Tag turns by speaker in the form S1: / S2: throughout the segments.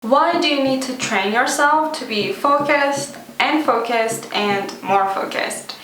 S1: Why do you need to train yourself to be focused and more focused?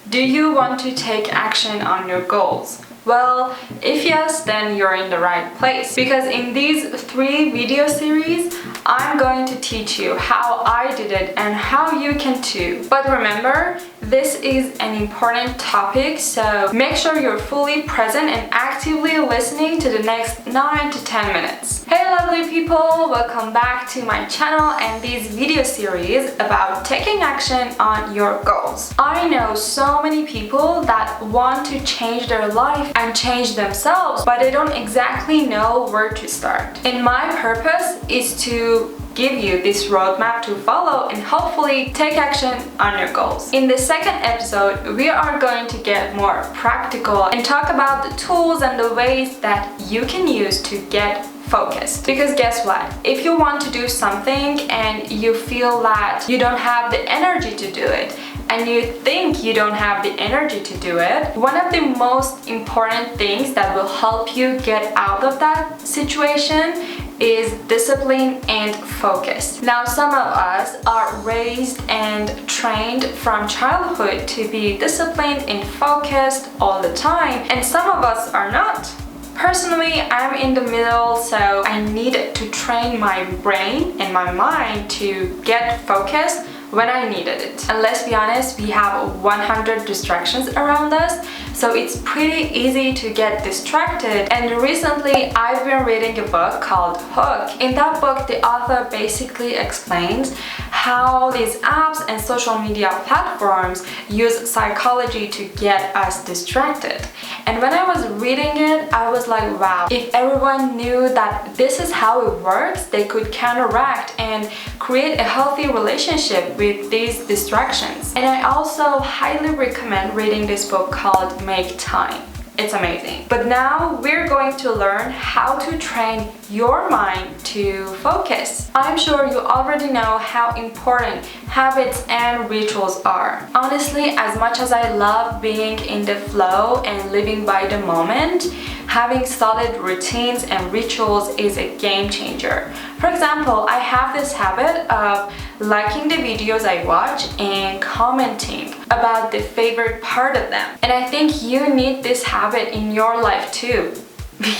S1: Do you want to take action on your goals? Well, if yes, then you're in the right place, because in these 3 video series, I'm going to teach you how I did it and how you can too. But remember, this is an important topic, so make sure you're fully present and actively listening to the next 9 to 10 minutes. Hey lovely people, welcome back to my channel and this video series about taking action on your goals. I know so many people that want to change their life and change themselves, but they don't exactly know where to start. And my purpose is to give you this roadmap to follow and hopefully take action on your goals. In the second episode, we are going to get more practical and talk about the tools and the ways that you can use to get focused. Because guess what? If you want to do something and you feel that you don't have the energy to do it, and you think you don't have the energy to do it, one of the most important things that will help you get out of that situation is discipline and focus. Now, some of us are raised and trained from childhood to be disciplined and focused all the time, and some of us are not. Personally, I'm in the middle, so I need to train my brain and my mind to get focused when I needed it. And let's be honest, we have 100 distractions around us, so it's pretty easy to get distracted. And recently, I've been reading a book called Hook. In that book, the author basically explains how these apps and social media platforms use psychology to get us distracted. And when I was reading it, I was like, wow, if everyone knew that this is how it works, they could counteract and create a healthy relationship with these distractions. And I also highly recommend reading this book called Make Time. It's amazing. But now we're going to learn how to train your mind to focus. I'm sure you already know how important habits and rituals are. Honestly, as much as I love being in the flow and living by the moment, having solid routines and rituals is a game changer. For example, I have this habit of liking the videos I watch and commenting about the favorite part of them. And I think you need this habit in your life too.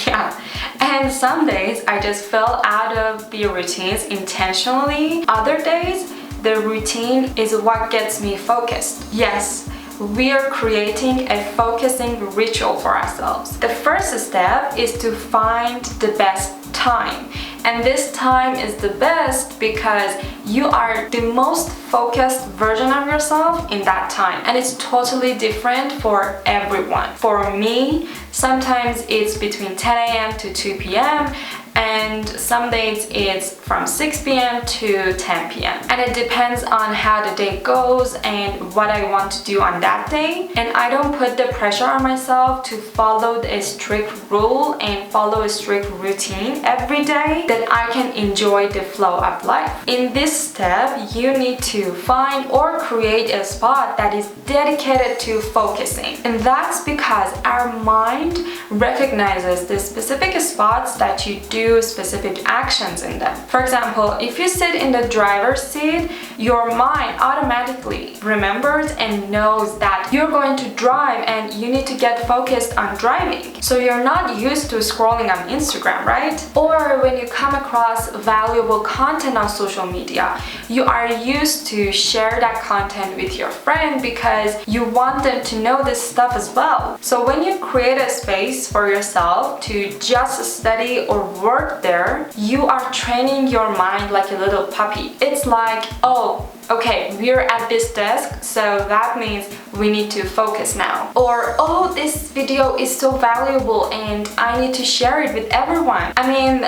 S1: Yeah. And some days I just fell out of the routines intentionally. Other days, the routine is what gets me focused. Yes, we are creating a focusing ritual for ourselves. The first step is to find the best time. And this time is the best because you are the most focused version of yourself in that time. And it's totally different for everyone. For me, sometimes it's between 10 a.m. to 2 p.m. and some days it's from 6 p.m. to 10 p.m. And it depends on how the day goes and what I want to do on that day. And I don't put the pressure on myself to follow a strict rule and follow a strict routine every day, that I can enjoy the flow of life. In this step, you need to find or create a spot that is dedicated to focusing. And that's because our mind recognizes the specific spots that you do specific actions in them. For example, if you sit in the driver's seat, your mind automatically remembers and knows that you're going to drive and you need to get focused on driving. So you're not used to scrolling on Instagram, right? Or when you come across valuable content on social media, you are used to share that content with your friend because you want them to know this stuff as well. So when you create a space for yourself to just study or work there, you are training your mind like a little puppy. It's like, oh, okay, we're at this desk, so that means we need to focus now. Or, oh, this video is so valuable and I need to share it with everyone. I mean,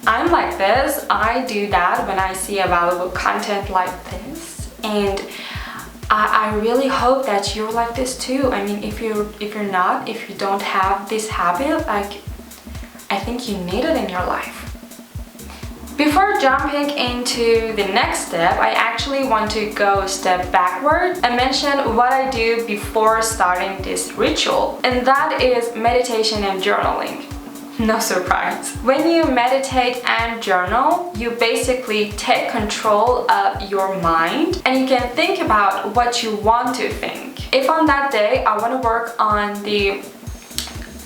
S1: I'm like this. I do that when I see a valuable content like this. And I really hope that you're like this too. I mean, if you're not, if you don't have this habit, like, I think you need it in your life. Before jumping into the next step, I actually want to go a step backward and mention what I do before starting this ritual, and that is meditation and journaling. No surprise. When you meditate and journal, you basically take control of your mind and you can think about what you want to think. If on that day I want to work on the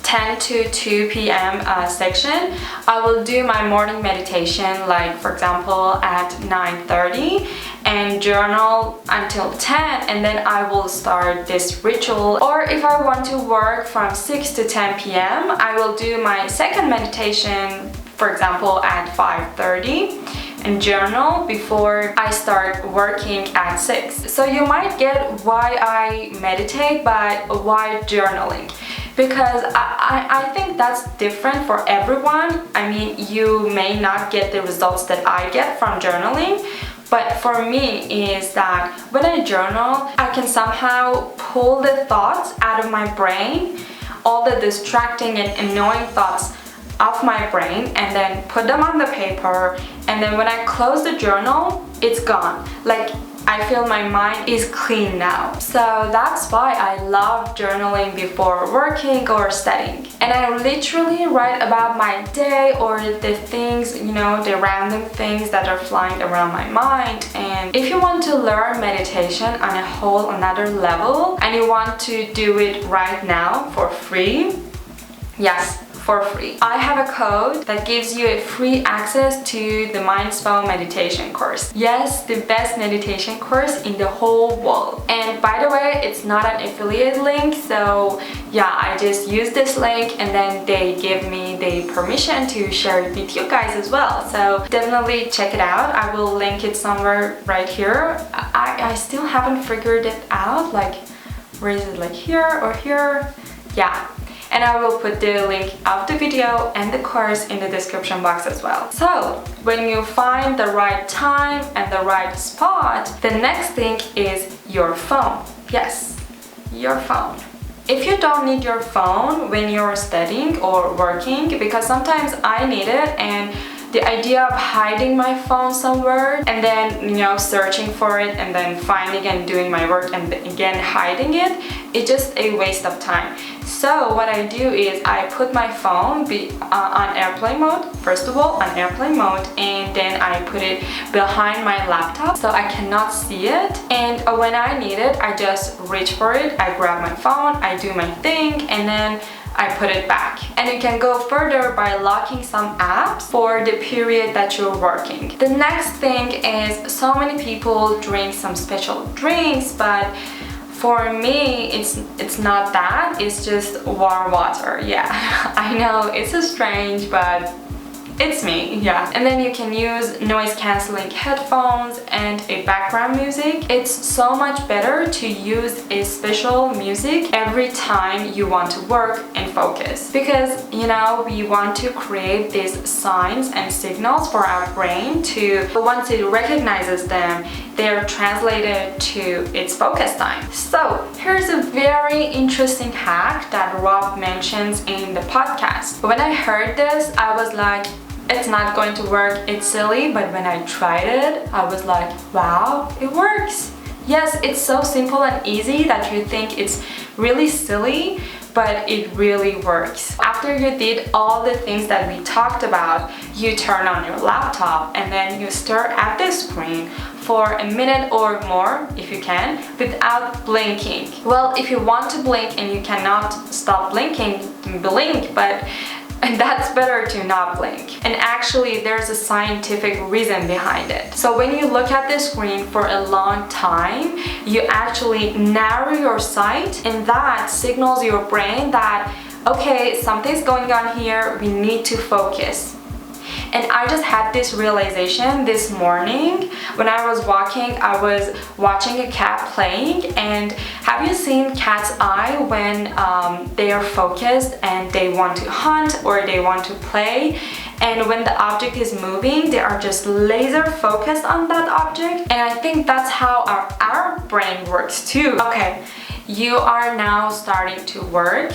S1: 10 to 2 p.m. Section, I will do my morning meditation, like for example at 9:30, and journal until 10, and then I will start this ritual. Or if I want to work from 6 to 10 p.m., I will do my second meditation, for example at 5:30, and journal before I start working at 6. So you might get why I meditate, but why journaling? Because I think that's different for everyone. I mean, you may not get the results that I get from journaling, but for me is that when I journal, I can somehow pull the thoughts out of my brain, all the distracting and annoying thoughts off my brain, and then put them on the paper, and then when I close the journal, it's gone. Like, I feel my mind is clean now. So that's why I love journaling before working or studying. And I literally write about my day or the things, the random things that are flying around my mind. And if you want to learn meditation on a whole another level and you want to do it right now for free, yes, for free, I have a code that gives you a free access to the Mindspo meditation course. Yes, the best meditation course in the whole world. And by the way, it's not an affiliate link, so yeah, I just use this link and then they give me the permission to share it with you guys as well. So definitely check it out. I will link it somewhere right here. I still haven't figured it out, like where is it, like here or here? Yeah. And I will put the link of the video and the course in the description box as well. So when you find the right time and the right spot, the next thing is your phone. Yes, your phone. If you don't need your phone when you're studying or working, because sometimes I need it, and the idea of hiding my phone somewhere and then, searching for it and then finding and doing my work and again hiding it, it's just a waste of time. So what I do is I put my phone on airplane mode, first of all, on airplane mode, and then I put it behind my laptop so I cannot see it. And when I need it, I just reach for it, I grab my phone, I do my thing, and then I put it back. And you can go further by locking some apps for the period that you're working. The next thing is, so many people drink some special drinks, but for me, it's not that. It's just warm water. Yeah, I know it's strange, but it's me, yeah. And then you can use noise cancelling headphones and a background music. It's so much better to use a special music every time you want to work and focus, because we want to create these signs and signals for our brain to, once it recognizes them, they're translated to its focus time. So here's a very interesting hack that Rob mentions in the podcast. When I heard this, I was like, it's not going to work, it's silly, but when I tried it, I was like, wow, it works. Yes, it's so simple and easy that you think it's really silly, but it really works. After you did all the things that we talked about, you turn on your laptop and then you stare at the screen for a minute or more, if you can, without blinking. Well, if you want to blink and you cannot stop blinking, blink, but that's better to not blink. And actually, there's a scientific reason behind it. So when you look at the screen for a long time, you actually narrow your sight, and that signals your brain that, okay, something's going on here, we need to focus. And I just had this realization this morning. When I was walking, I was watching a cat playing, and have you seen cat's eye when they are focused and they want to hunt or they want to play? And when the object is moving, they are just laser focused on that object. And I think that's how our brain works too. Okay, you are now starting to work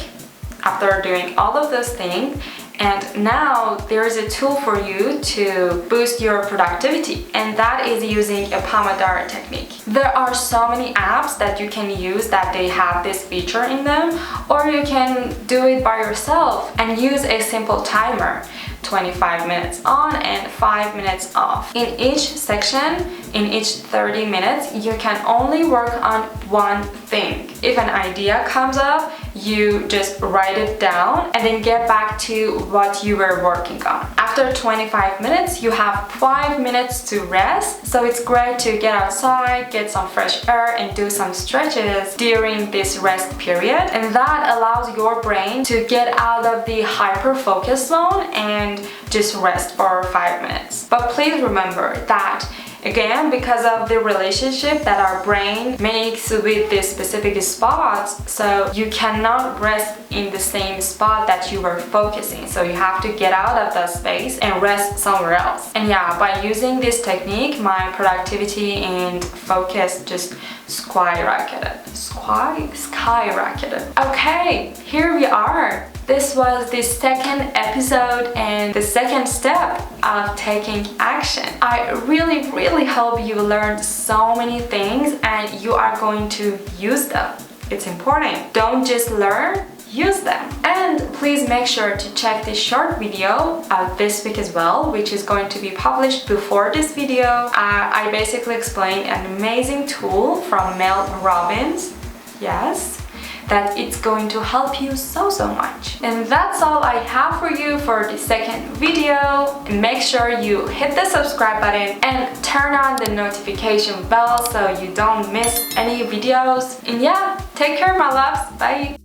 S1: after doing all of those things, And now there is a tool for you to boost your productivity, and that is using a Pomodoro technique. There are so many apps that you can use that they have this feature in them, or you can do it by yourself and use a simple timer. 25 minutes on and 5 minutes off. In each section, in each 30 minutes, you can only work on one thing. If an idea comes up, you just write it down and then get back to what you were working on. After 25 minutes, you have 5 minutes to rest, so it's great to get outside, get some fresh air, and do some stretches during this rest period. And that allows your brain to get out of the hyper-focus zone and just rest for 5 minutes. But please remember that, again, because of the relationship that our brain makes with these specific spots, so you cannot rest in the same spot that you were focusing. So you have to get out of that space and rest somewhere else. And yeah, by using this technique, my productivity and focus just skyrocketed. Okay, here we are. This was the second episode and the second step of taking action. I really hope you learned so many things and you are going to use them. It's important. Don't just learn, use them. And please make sure to check this short video this week as well, which is going to be published before this video. I basically explain an amazing tool from Mel Robbins. Yes, that it's going to help you so much. And that's all I have for you for the second video. Make sure you hit the subscribe button and turn on the notification bell so you don't miss any videos. And yeah, take care, my loves. Bye.